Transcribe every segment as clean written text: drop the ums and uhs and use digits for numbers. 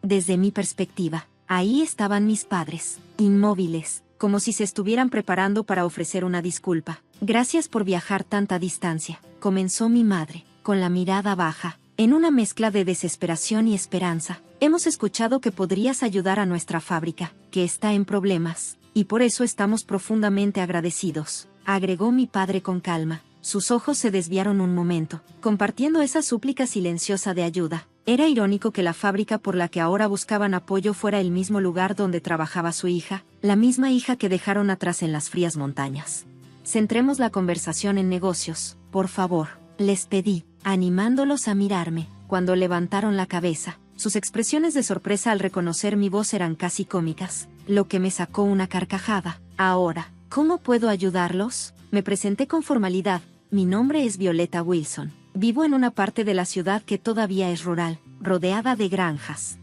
Desde mi perspectiva, ahí estaban mis padres, inmóviles, como si se estuvieran preparando para ofrecer una disculpa. Gracias por viajar tanta distancia, comenzó mi madre, con la mirada baja, en una mezcla de desesperación y esperanza. Hemos escuchado que podrías ayudar a nuestra fábrica, que está en problemas, y por eso estamos profundamente agradecidos, agregó mi padre con calma. Sus ojos se desviaron un momento, compartiendo esa súplica silenciosa de ayuda. Era irónico que la fábrica por la que ahora buscaban apoyo fuera el mismo lugar donde trabajaba su hija, la misma hija que dejaron atrás en las frías montañas. Centremos la conversación en negocios, por favor, les pedí, animándolos a mirarme. Cuando levantaron la cabeza, sus expresiones de sorpresa al reconocer mi voz eran casi cómicas, lo que me sacó una carcajada. Ahora, ¿cómo puedo ayudarlos? Me presenté con formalidad. Mi nombre es Violeta Wilson. Vivo en una parte de la ciudad que todavía es rural, rodeada de granjas.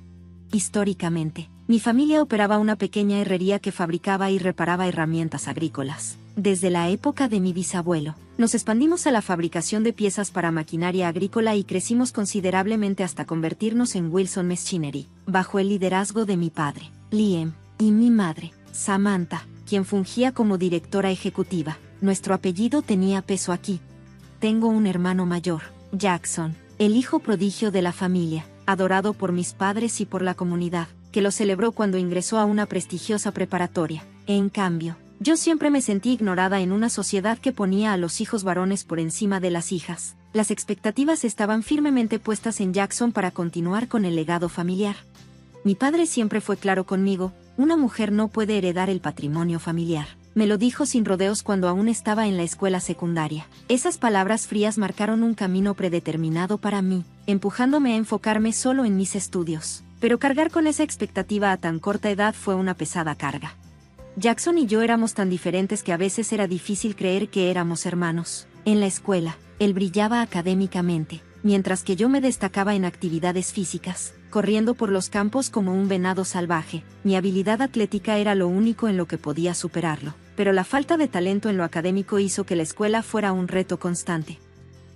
Históricamente, mi familia operaba una pequeña herrería que fabricaba y reparaba herramientas agrícolas. Desde la época de mi bisabuelo, nos expandimos a la fabricación de piezas para maquinaria agrícola y crecimos considerablemente hasta convertirnos en Wilson Machinery, bajo el liderazgo de mi padre, Liam, y mi madre, Samantha, quien fungía como directora ejecutiva. Nuestro apellido tenía peso aquí. Tengo un hermano mayor, Jackson, el hijo prodigio de la familia, adorado por mis padres y por la comunidad, que lo celebró cuando ingresó a una prestigiosa preparatoria. En cambio, yo siempre me sentí ignorada en una sociedad que ponía a los hijos varones por encima de las hijas. Las expectativas estaban firmemente puestas en Jackson para continuar con el legado familiar. Mi padre siempre fue claro conmigo: una mujer no puede heredar el patrimonio familiar. Me lo dijo sin rodeos cuando aún estaba en la escuela secundaria. Esas palabras frías marcaron un camino predeterminado para mí, empujándome a enfocarme solo en mis estudios. Pero cargar con esa expectativa a tan corta edad fue una pesada carga. Jackson y yo éramos tan diferentes que a veces era difícil creer que éramos hermanos. En la escuela, él brillaba académicamente, mientras que yo me destacaba en actividades físicas, corriendo por los campos como un venado salvaje. Mi habilidad atlética era lo único en lo que podía superarlo, pero la falta de talento en lo académico hizo que la escuela fuera un reto constante.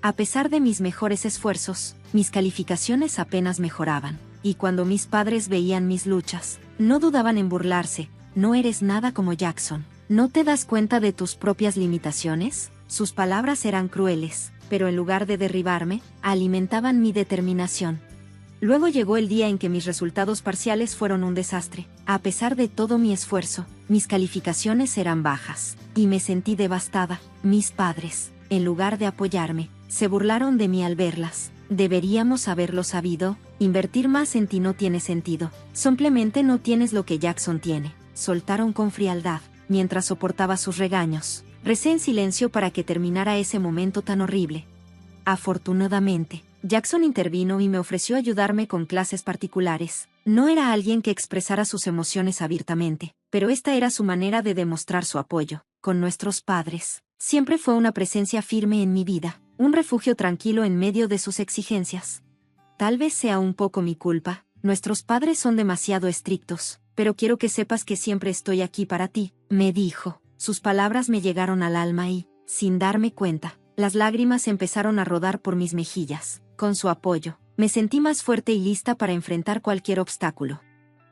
A pesar de mis mejores esfuerzos, mis calificaciones apenas mejoraban, y cuando mis padres veían mis luchas, no dudaban en burlarse. No eres nada como Jackson. ¿No te das cuenta de tus propias limitaciones? Sus palabras eran crueles, pero en lugar de derribarme, alimentaban mi determinación. Luego llegó el día en que mis resultados parciales fueron un desastre. A pesar de todo mi esfuerzo, mis calificaciones eran bajas, y me sentí devastada. Mis padres, en lugar de apoyarme, se burlaron de mí al verlas. Deberíamos haberlo sabido. Invertir más en ti no tiene sentido. Simplemente no tienes lo que Jackson tiene. Soltaron con frialdad, mientras soportaba sus regaños. Recé en silencio para que terminara ese momento tan horrible. Afortunadamente, Jackson intervino y me ofreció ayudarme con clases particulares. No era alguien que expresara sus emociones abiertamente, pero esta era su manera de demostrar su apoyo. Con nuestros padres, siempre fue una presencia firme en mi vida, un refugio tranquilo en medio de sus exigencias. Tal vez sea un poco mi culpa. Nuestros padres son demasiado estrictos, pero quiero que sepas que siempre estoy aquí para ti, me dijo. Sus palabras me llegaron al alma y, sin darme cuenta, las lágrimas empezaron a rodar por mis mejillas. Con su apoyo, me sentí más fuerte y lista para enfrentar cualquier obstáculo.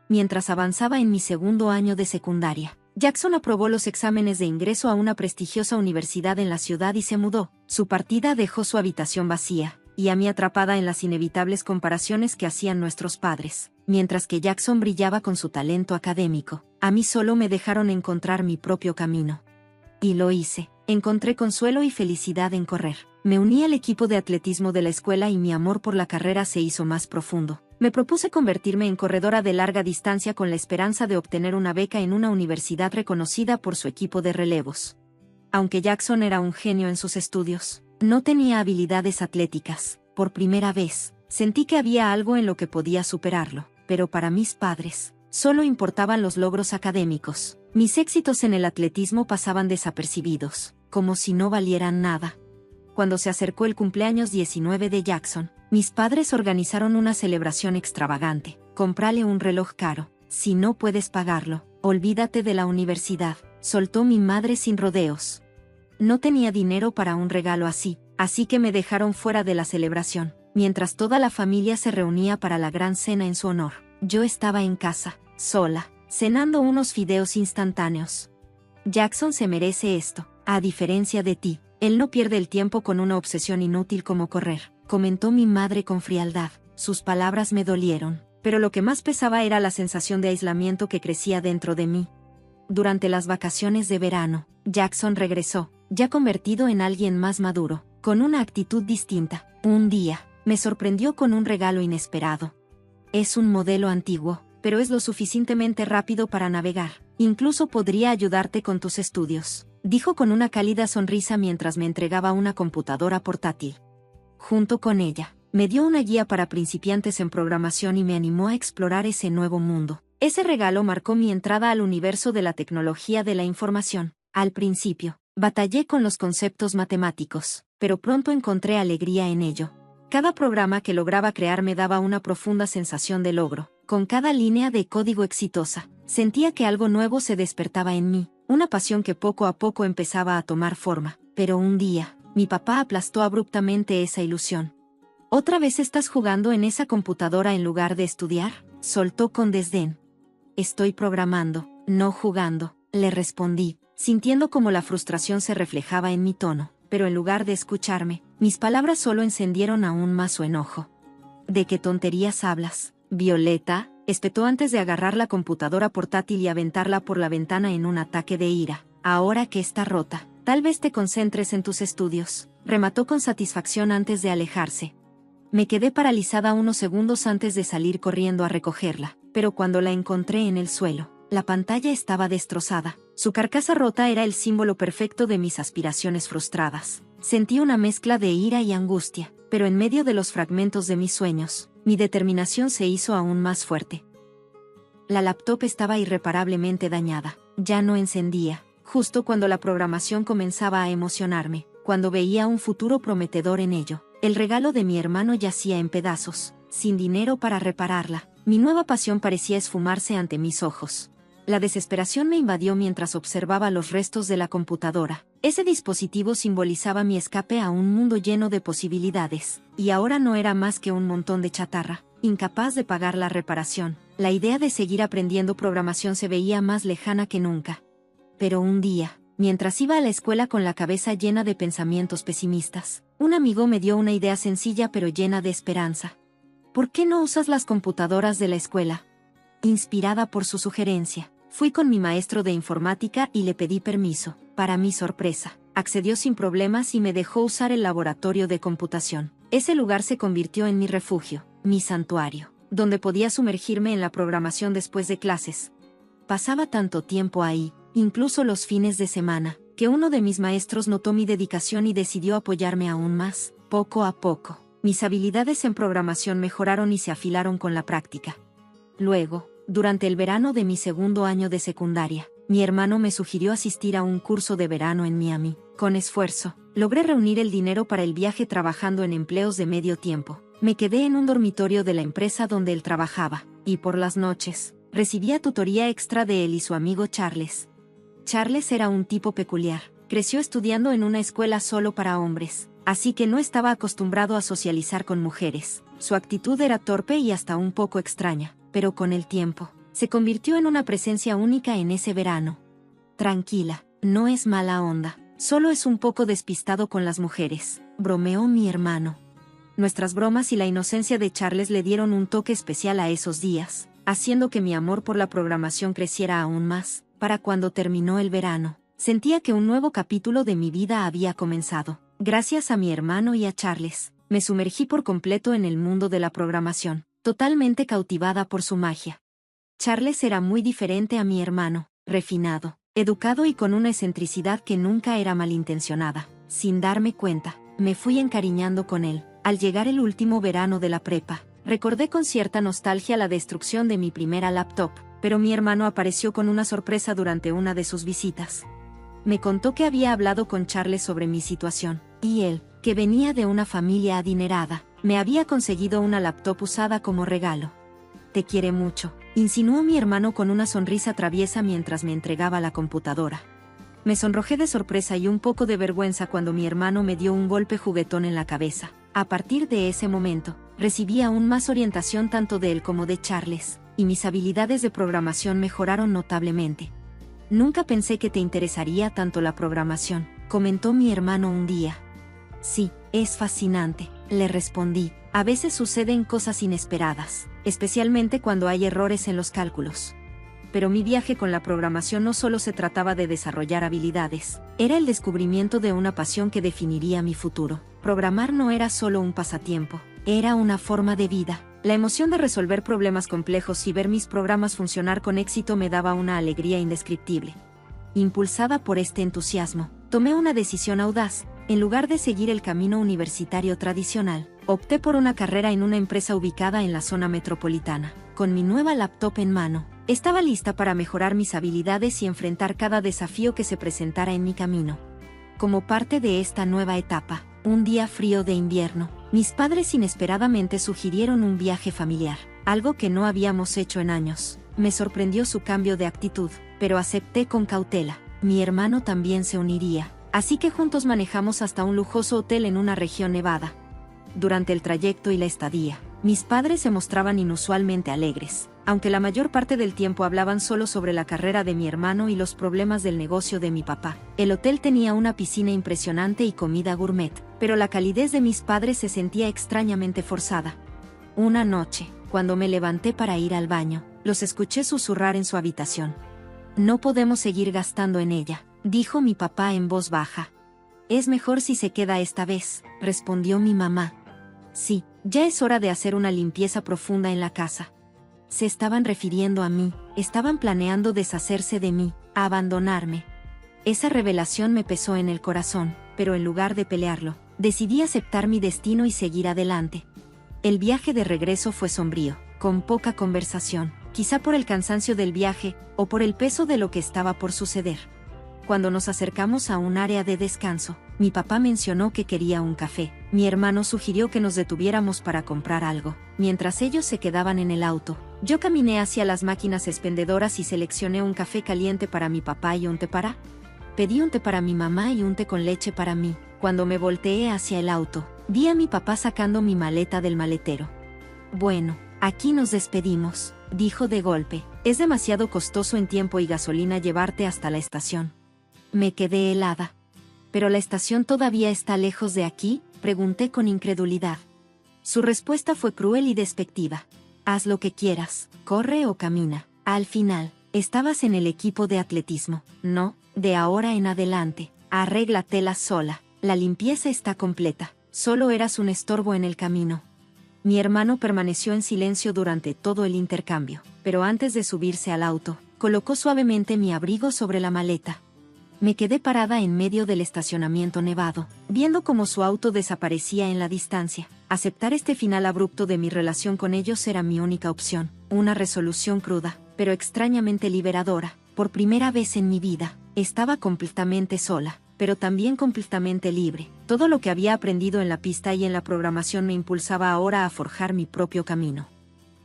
Mientras avanzaba en mi segundo año de secundaria, Jackson aprobó los exámenes de ingreso a una prestigiosa universidad en la ciudad y se mudó. Su partida dejó su habitación vacía, y a mí atrapada en las inevitables comparaciones que hacían nuestros padres. Mientras que Jackson brillaba con su talento académico, a mí solo me dejaron encontrar mi propio camino. Y lo hice. Encontré consuelo y felicidad en correr. Me uní al equipo de atletismo de la escuela y mi amor por la carrera se hizo más profundo. Me propuse convertirme en corredora de larga distancia con la esperanza de obtener una beca en una universidad reconocida por su equipo de relevos. Aunque Jackson era un genio en sus estudios, no tenía habilidades atléticas. Por primera vez, sentí que había algo en lo que podía superarlo, pero para mis padres, solo importaban los logros académicos. Mis éxitos en el atletismo pasaban desapercibidos, como si no valieran nada. Cuando se acercó el cumpleaños 19 de Jackson, mis padres organizaron una celebración extravagante. Cómprale un reloj caro. Si no puedes pagarlo, olvídate de la universidad, soltó mi madre sin rodeos. No tenía dinero para un regalo así que me dejaron fuera de la celebración, mientras toda la familia se reunía para la gran cena en su honor. Yo estaba en casa, sola, cenando unos fideos instantáneos. Jackson se merece esto. A diferencia de ti, él no pierde el tiempo con una obsesión inútil como correr, comentó mi madre con frialdad. Sus palabras me dolieron, pero lo que más pesaba era la sensación de aislamiento que crecía dentro de mí. Durante las vacaciones de verano, Jackson regresó, ya convertido en alguien más maduro, con una actitud distinta. Un día, me sorprendió con un regalo inesperado. Es un modelo antiguo, pero es lo suficientemente rápido para navegar. Incluso podría ayudarte con tus estudios, dijo con una cálida sonrisa mientras me entregaba una computadora portátil. Junto con ella, me dio una guía para principiantes en programación y me animó a explorar ese nuevo mundo. Ese regalo marcó mi entrada al universo de la tecnología de la información. Al principio, batallé con los conceptos matemáticos, pero pronto encontré alegría en ello. Cada programa que lograba crear me daba una profunda sensación de logro. Con cada línea de código exitosa, sentía que algo nuevo se despertaba en mí, una pasión que poco a poco empezaba a tomar forma. Pero un día, mi papá aplastó abruptamente esa ilusión. ¿Otra vez estás jugando en esa computadora en lugar de estudiar?, soltó con desdén. Estoy programando, no jugando, le respondí, sintiendo como la frustración se reflejaba en mi tono, pero en lugar de escucharme, mis palabras solo encendieron aún más su enojo. ¿De qué tonterías hablas, Violeta?, espetó antes de agarrar la computadora portátil y aventarla por la ventana en un ataque de ira. Ahora que está rota, tal vez te concentres en tus estudios, remató con satisfacción antes de alejarse. Me quedé paralizada unos segundos antes de salir corriendo a recogerla, pero cuando la encontré en el suelo, la pantalla estaba destrozada. Su carcasa rota era el símbolo perfecto de mis aspiraciones frustradas. Sentí una mezcla de ira y angustia, pero en medio de los fragmentos de mis sueños, mi determinación se hizo aún más fuerte. La laptop estaba irreparablemente dañada, ya no encendía, justo cuando la programación comenzaba a emocionarme, cuando veía un futuro prometedor en ello. El regalo de mi hermano yacía en pedazos, sin dinero para repararla. Mi nueva pasión parecía esfumarse ante mis ojos. La desesperación me invadió mientras observaba los restos de la computadora. Ese dispositivo simbolizaba mi escape a un mundo lleno de posibilidades, y ahora no era más que un montón de chatarra, incapaz de pagar la reparación. La idea de seguir aprendiendo programación se veía más lejana que nunca. Pero un día, mientras iba a la escuela con la cabeza llena de pensamientos pesimistas, un amigo me dio una idea sencilla pero llena de esperanza. ¿Por qué no usas las computadoras de la escuela? Inspirada por su sugerencia, fui con mi maestro de informática y le pedí permiso. Para mi sorpresa, accedió sin problemas y me dejó usar el laboratorio de computación. Ese lugar se convirtió en mi refugio, mi santuario, donde podía sumergirme en la programación después de clases. Pasaba tanto tiempo ahí, incluso los fines de semana, que uno de mis maestros notó mi dedicación y decidió apoyarme aún más. Poco a poco, mis habilidades en programación mejoraron y se afilaron con la práctica. Luego, durante el verano de mi segundo año de secundaria, mi hermano me sugirió asistir a un curso de verano en Miami. Con esfuerzo, logré reunir el dinero para el viaje trabajando en empleos de medio tiempo. Me quedé en un dormitorio de la empresa donde él trabajaba, y por las noches, recibía tutoría extra de él y su amigo Charles. Charles era un tipo peculiar. Creció estudiando en una escuela solo para hombres, así que no estaba acostumbrado a socializar con mujeres. Su actitud era torpe y hasta un poco extraña, pero con el tiempo, se convirtió en una presencia única en ese verano. Tranquila, no es mala onda, solo es un poco despistado con las mujeres, bromeó mi hermano. Nuestras bromas y la inocencia de Charles le dieron un toque especial a esos días, haciendo que mi amor por la programación creciera aún más. Para cuando terminó el verano, sentía que un nuevo capítulo de mi vida había comenzado. Gracias a mi hermano y a Charles, me sumergí por completo en el mundo de la programación, totalmente cautivada por su magia. Charles era muy diferente a mi hermano, refinado, educado y con una excentricidad que nunca era malintencionada. Sin darme cuenta, me fui encariñando con él. Al llegar el último verano de la prepa, recordé con cierta nostalgia la destrucción de mi primera laptop, pero mi hermano apareció con una sorpresa durante una de sus visitas. Me contó que había hablado con Charles sobre mi situación, y él, que venía de una familia adinerada, me había conseguido una laptop usada como regalo. Te quiere mucho, insinuó mi hermano con una sonrisa traviesa mientras me entregaba la computadora. Me sonrojé de sorpresa y un poco de vergüenza cuando mi hermano me dio un golpe juguetón en la cabeza. A partir de ese momento, recibí aún más orientación tanto de él como de Charles. y mis habilidades de programación mejoraron notablemente. Nunca pensé que te interesaría tanto la programación, comentó mi hermano un día. Sí, es fascinante, le respondí. A veces suceden cosas inesperadas, especialmente cuando hay errores en los cálculos. Pero mi viaje con la programación no solo se trataba de desarrollar habilidades, era el descubrimiento de una pasión que definiría mi futuro. Programar no era solo un pasatiempo, era una forma de vida. La emoción de resolver problemas complejos y ver mis programas funcionar con éxito me daba una alegría indescriptible. Impulsada por este entusiasmo, tomé una decisión audaz. En lugar de seguir el camino universitario tradicional, opté por una carrera en una empresa ubicada en la zona metropolitana. Con mi nueva laptop en mano, estaba lista para mejorar mis habilidades y enfrentar cada desafío que se presentara en mi camino. Como parte de esta nueva etapa, un día frío de invierno, mis padres inesperadamente sugirieron un viaje familiar, algo que no habíamos hecho en años. Me sorprendió su cambio de actitud, pero acepté con cautela. Mi hermano también se uniría. Así que juntos manejamos hasta un lujoso hotel en una región nevada. Durante el trayecto y la estadía, mis padres se mostraban inusualmente alegres, aunque la mayor parte del tiempo hablaban solo sobre la carrera de mi hermano y los problemas del negocio de mi papá. El hotel tenía una piscina impresionante y comida gourmet, pero la calidez de mis padres se sentía extrañamente forzada. Una noche, cuando me levanté para ir al baño, los escuché susurrar en su habitación. No podemos seguir gastando en ella, dijo mi papá en voz baja. Es mejor si se queda esta vez, respondió mi mamá. Sí, ya es hora de hacer una limpieza profunda en la casa. Se estaban refiriendo a mí, estaban planeando deshacerse de mí, abandonarme. Esa revelación me pesó en el corazón, pero en lugar de pelearlo, decidí aceptar mi destino y seguir adelante. El viaje de regreso fue sombrío, con poca conversación, quizá por el cansancio del viaje, o por el peso de lo que estaba por suceder. Cuando nos acercamos a un área de descanso, mi papá mencionó que quería un café. Mi hermano sugirió que nos detuviéramos para comprar algo. Mientras ellos se quedaban en el auto, yo caminé hacia las máquinas expendedoras y seleccioné un café caliente para mi papá y un té para. Pedí un té para mi mamá y un té con leche para mí. Cuando me volteé hacia el auto, vi a mi papá sacando mi maleta del maletero. Bueno, aquí nos despedimos, dijo de golpe. Es demasiado costoso en tiempo y gasolina llevarte hasta la estación. Me quedé helada. ¿Pero la estación todavía está lejos de aquí?, pregunté con incredulidad. Su respuesta fue cruel y despectiva. Haz lo que quieras, corre o camina. Al final, estabas en el equipo de atletismo. No, de ahora en adelante, arréglatela sola. La limpieza está completa. Solo eras un estorbo en el camino. Mi hermano permaneció en silencio durante todo el intercambio, pero antes de subirse al auto, colocó suavemente mi abrigo sobre la maleta. Me quedé parada en medio del estacionamiento nevado, viendo cómo su auto desaparecía en la distancia. Aceptar este final abrupto de mi relación con ellos era mi única opción. Una resolución cruda, pero extrañamente liberadora. Por primera vez en mi vida, estaba completamente sola, pero también completamente libre. Todo lo que había aprendido en la pista y en la programación me impulsaba ahora a forjar mi propio camino.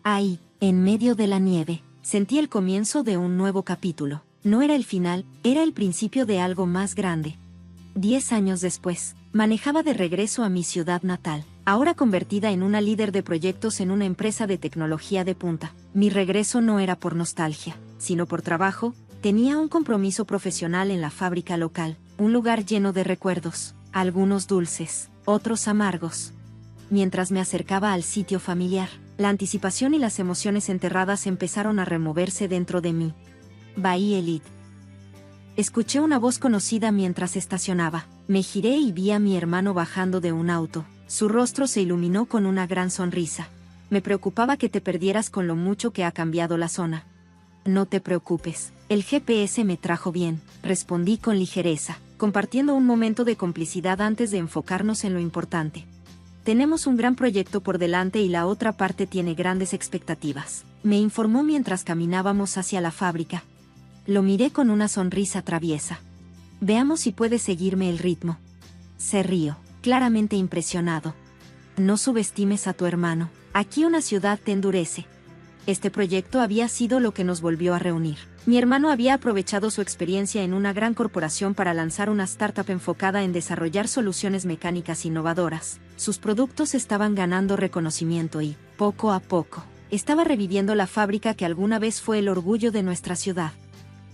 Ahí, en medio de la nieve, sentí el comienzo de un nuevo capítulo. No era el final, era el principio de algo más grande. 10 años después, manejaba de regreso a mi ciudad natal, ahora convertida en una líder de proyectos en una empresa de tecnología de punta. Mi regreso no era por nostalgia, sino por trabajo. Tenía un compromiso profesional en la fábrica local, un lugar lleno de recuerdos, algunos dulces, otros amargos. Mientras me acercaba al sitio familiar, la anticipación y las emociones enterradas empezaron a removerse dentro de mí. Bahía Elite. Escuché una voz conocida mientras estacionaba. Me giré y vi a mi hermano bajando de un auto. Su rostro se iluminó con una gran sonrisa. Me preocupaba que te perdieras con lo mucho que ha cambiado la zona. No te preocupes, el GPS me trajo bien, respondí con ligereza, compartiendo un momento de complicidad antes de enfocarnos en lo importante. Tenemos un gran proyecto por delante y la otra parte tiene grandes expectativas, me informó mientras caminábamos hacia la fábrica. Lo miré con una sonrisa traviesa. Veamos si puedes seguirme el ritmo. Se rió, claramente impresionado. No subestimes a tu hermano, aquí una ciudad te endurece. Este proyecto había sido lo que nos volvió a reunir. Mi hermano había aprovechado su experiencia en una gran corporación para lanzar una startup enfocada en desarrollar soluciones mecánicas innovadoras. Sus productos estaban ganando reconocimiento y, poco a poco, Estaba reviviendo la fábrica que alguna vez fue el orgullo de nuestra ciudad.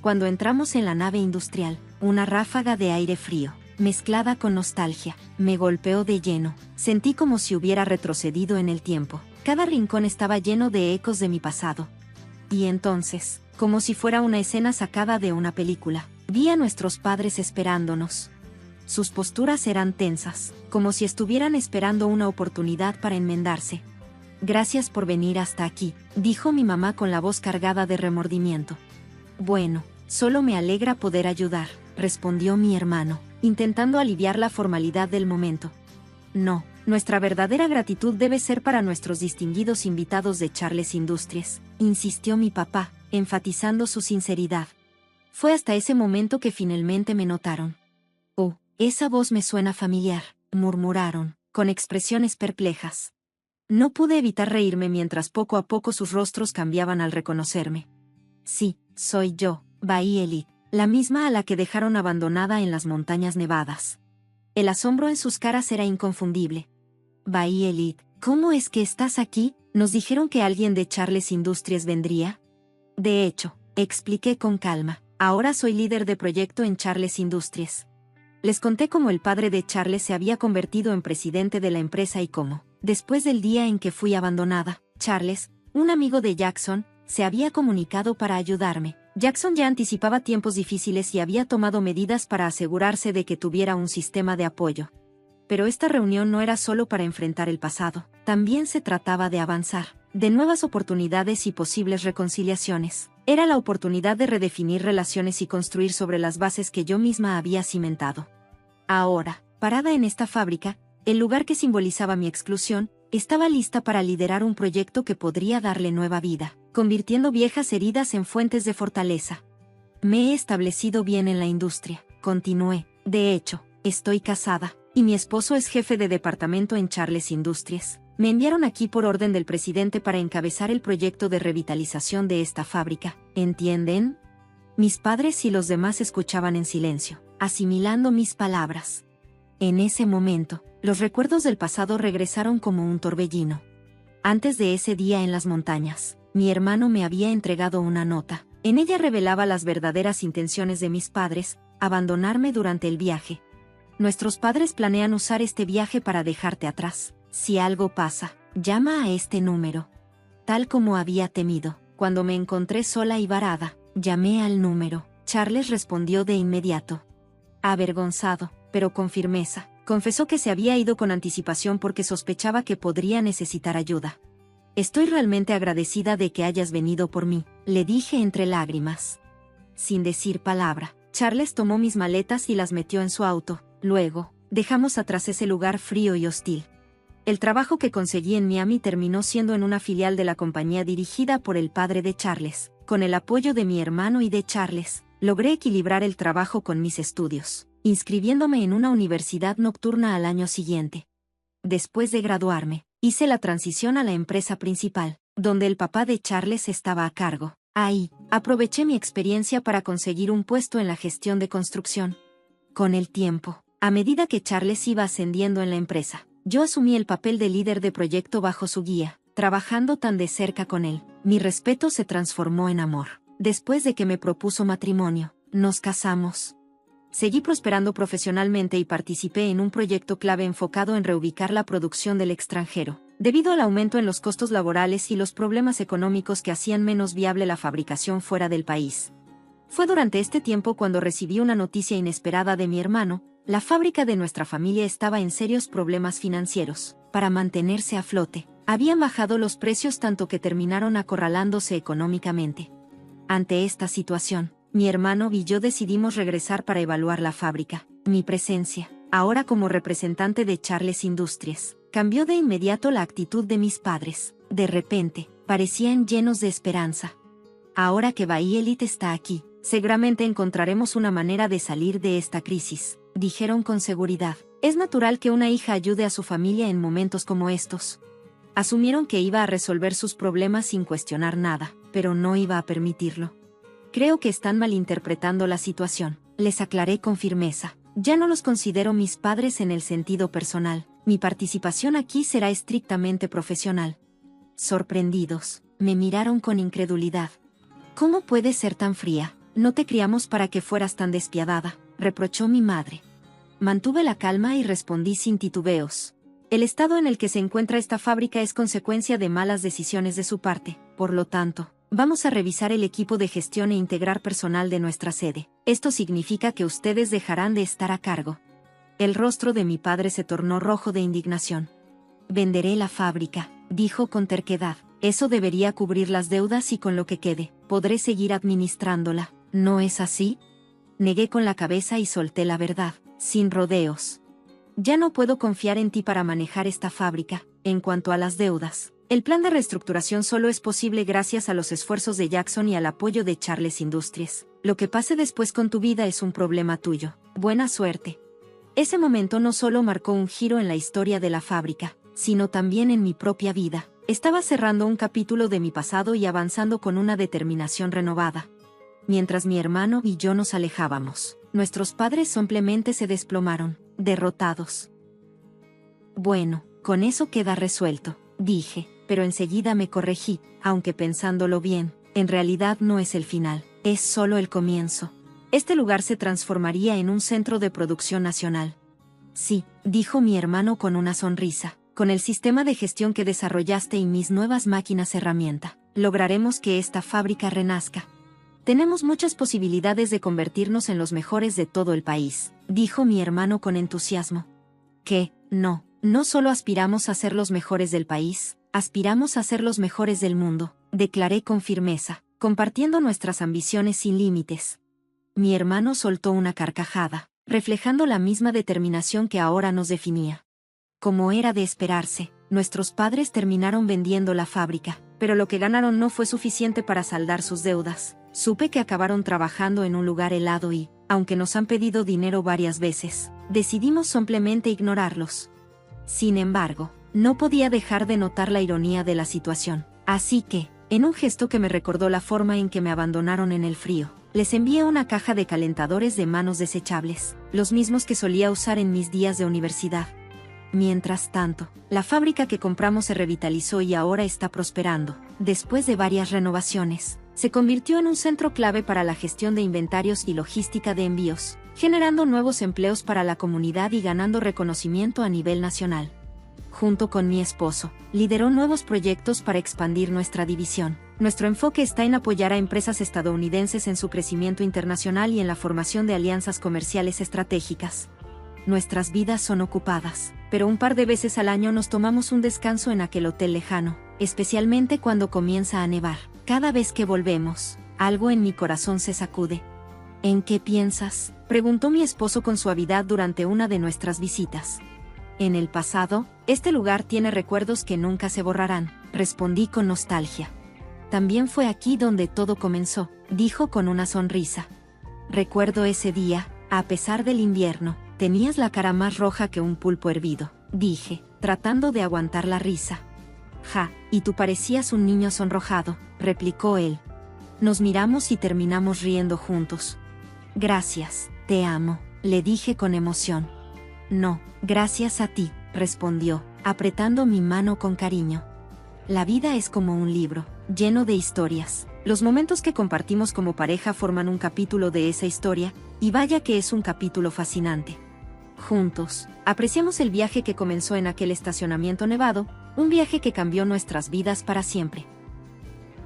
Cuando entramos en la nave industrial, una ráfaga de aire frío, mezclada con nostalgia, me golpeó de lleno. Sentí como si hubiera retrocedido en el tiempo. Cada rincón estaba lleno de ecos de mi pasado. Y entonces, como si fuera una escena sacada de una película, vi a nuestros padres esperándonos. Sus posturas eran tensas, como si estuvieran esperando una oportunidad para enmendarse. «Gracias por venir hasta aquí», dijo mi mamá con la voz cargada de remordimiento. «Bueno, solo me alegra poder ayudar», respondió mi hermano, intentando aliviar la formalidad del momento. «No, nuestra verdadera gratitud debe ser para nuestros distinguidos invitados de Charles Industries», insistió mi papá, enfatizando su sinceridad. Fue hasta ese momento que finalmente me notaron. «Oh, esa voz me suena familiar», murmuraron, con expresiones perplejas. No pude evitar reírme mientras poco a poco sus rostros cambiaban al reconocerme. «Sí, soy yo, Bai Elite, la misma a la que dejaron abandonada en las montañas nevadas». El asombro en sus caras era inconfundible. «Bai Elite, ¿cómo es que estás aquí? ¿Nos dijeron que alguien de Charles Industries vendría?» «De hecho», expliqué con calma, «ahora soy líder de proyecto en Charles Industries». Les conté cómo el padre de Charles se había convertido en presidente de la empresa y cómo, después del día en que fui abandonada, Charles, un amigo de Jackson, se había comunicado para ayudarme. Jackson ya anticipaba tiempos difíciles y había tomado medidas para asegurarse de que tuviera un sistema de apoyo. Pero esta reunión no era solo para enfrentar el pasado, también se trataba de avanzar, de nuevas oportunidades y posibles reconciliaciones. Era la oportunidad de redefinir relaciones y construir sobre las bases que yo misma había cimentado. Ahora, parada en esta fábrica, el lugar que simbolizaba mi exclusión, estaba lista para liderar un proyecto que podría darle nueva vida, convirtiendo viejas heridas en fuentes de fortaleza. Me he establecido bien en la industria, continué. De hecho, estoy casada, y mi esposo es jefe de departamento en Charles Industries. Me enviaron aquí por orden del presidente para encabezar el proyecto de revitalización de esta fábrica, ¿entienden? Mis padres y los demás escuchaban en silencio, asimilando mis palabras. En ese momento, los recuerdos del pasado regresaron como un torbellino. Antes de ese día en las montañas, mi hermano me había entregado una nota. En ella revelaba las verdaderas intenciones de mis padres, abandonarme durante el viaje. «Nuestros padres planean usar este viaje para dejarte atrás. Si algo pasa, llama a este número». Tal como había temido, cuando me encontré sola y varada, llamé al número. Charles respondió de inmediato. Avergonzado, pero con firmeza, confesó que se había ido con anticipación porque sospechaba que podría necesitar ayuda. «Estoy realmente agradecida de que hayas venido por mí», le dije entre lágrimas. Sin decir palabra, Charles tomó mis maletas y las metió en su auto. Luego, dejamos atrás ese lugar frío y hostil. El trabajo que conseguí en Miami terminó siendo en una filial de la compañía dirigida por el padre de Charles. Con el apoyo de mi hermano y de Charles, logré equilibrar el trabajo con mis estudios, inscribiéndome en una universidad nocturna al año siguiente. Después de graduarme, hice la transición a la empresa principal, donde el papá de Charles estaba a cargo. Ahí, aproveché mi experiencia para conseguir un puesto en la gestión de construcción. Con el tiempo, a medida que Charles iba ascendiendo en la empresa, yo asumí el papel de líder de proyecto bajo su guía, trabajando tan de cerca con él. Mi respeto se transformó en amor. Después de que me propuso matrimonio, nos casamos. Seguí prosperando profesionalmente y participé en un proyecto clave enfocado en reubicar la producción del extranjero, debido al aumento en los costos laborales y los problemas económicos que hacían menos viable la fabricación fuera del país. Fue durante este tiempo cuando recibí una noticia inesperada de mi hermano. La fábrica de nuestra familia estaba en serios problemas financieros. Para mantenerse a flote, habían bajado los precios tanto que terminaron acorralándose económicamente. Ante esta situación, mi hermano y yo decidimos regresar para evaluar la fábrica. Mi presencia, ahora como representante de Charles Industries, cambió de inmediato la actitud de mis padres. De repente, parecían llenos de esperanza. «Ahora que Bai Elite está aquí, seguramente encontraremos una manera de salir de esta crisis», dijeron con seguridad. «Es natural que una hija ayude a su familia en momentos como estos». Asumieron que iba a resolver sus problemas sin cuestionar nada, pero no iba a permitirlo. «Creo que están malinterpretando la situación», les aclaré con firmeza. «Ya no los considero mis padres en el sentido personal. Mi participación aquí será estrictamente profesional». Sorprendidos, Me miraron con incredulidad. ¿Cómo puedes ser tan fría? No te criamos para que fueras tan despiadada, reprochó mi madre. Mantuve la calma y respondí sin titubeos. El estado en el que se encuentra esta fábrica es consecuencia de malas decisiones de su parte, por lo tanto, vamos a revisar el equipo de gestión e integrar personal de nuestra sede. Esto significa que ustedes dejarán de estar a cargo. El rostro de mi padre se tornó rojo de indignación. Venderé la fábrica, dijo con terquedad. Eso debería cubrir las deudas y con lo que quede, podré seguir administrándola. ¿No es así? Negué con la cabeza y solté la verdad, sin rodeos. Ya no puedo confiar en ti para manejar esta fábrica. En cuanto a las deudas, el plan de reestructuración solo es posible gracias a los esfuerzos de Jackson y al apoyo de Charles Industries. Lo que pase después con tu vida es un problema tuyo. Buena suerte. Ese momento no solo marcó un giro en la historia de la fábrica, sino también en mi propia vida. Estaba cerrando un capítulo de mi pasado y avanzando con una determinación renovada. Mientras mi hermano y yo nos alejábamos, nuestros padres simplemente se desplomaron, derrotados. Bueno, con eso queda resuelto, dije, pero enseguida me corregí, aunque pensándolo bien, en realidad no es el final, es solo el comienzo. Este lugar se transformaría en un centro de producción nacional. Sí, dijo mi hermano con una sonrisa, con el sistema de gestión que desarrollaste y mis nuevas máquinas herramienta, lograremos que esta fábrica renazca. Tenemos muchas posibilidades de convertirnos en los mejores de todo el país, dijo mi hermano con entusiasmo. ¿Qué? No solo aspiramos a ser los mejores del país, aspiramos a ser los mejores del mundo, declaré con firmeza, compartiendo nuestras ambiciones sin límites. Mi hermano soltó una carcajada, reflejando la misma determinación que ahora nos definía. Como era de esperarse, nuestros padres terminaron vendiendo la fábrica, pero lo que ganaron no fue suficiente para saldar sus deudas. Supe que acabaron trabajando en un lugar helado y, aunque nos han pedido dinero varias veces, decidimos simplemente ignorarlos. Sin embargo, no podía dejar de notar la ironía de la situación, así que, en un gesto que me recordó la forma en que me abandonaron en el frío, les envié una caja de calentadores de manos desechables, los mismos que solía usar en mis días de universidad. Mientras tanto, la fábrica que compramos se revitalizó y ahora está prosperando. Después de varias renovaciones, se convirtió en un centro clave para la gestión de inventarios y logística de envíos, generando nuevos empleos para la comunidad y ganando reconocimiento a nivel nacional. Junto con mi esposo, lideró nuevos proyectos para expandir nuestra división. Nuestro enfoque está en apoyar a empresas estadounidenses en su crecimiento internacional y en la formación de alianzas comerciales estratégicas. Nuestras vidas son ocupadas, pero un par de veces al año nos tomamos un descanso en aquel hotel lejano, especialmente cuando comienza a nevar. Cada vez que volvemos, algo en mi corazón se sacude. ¿En qué piensas?, preguntó mi esposo con suavidad durante una de nuestras visitas. En el pasado, este lugar tiene recuerdos que nunca se borrarán, respondí con nostalgia. También fue aquí donde todo comenzó, dijo con una sonrisa. Recuerdo ese día, a pesar del invierno. Tenías la cara más roja que un pulpo hervido, dije, tratando de aguantar la risa. Ja, y tú parecías un niño sonrojado, replicó él. Nos miramos y terminamos riendo juntos. Gracias, te amo, le dije con emoción. No, gracias a ti, respondió, apretando mi mano con cariño. La vida es como un libro, lleno de historias. Los momentos que compartimos como pareja forman un capítulo de esa historia, y vaya que es un capítulo fascinante. Juntos, apreciamos el viaje que comenzó en aquel estacionamiento nevado, un viaje que cambió nuestras vidas para siempre.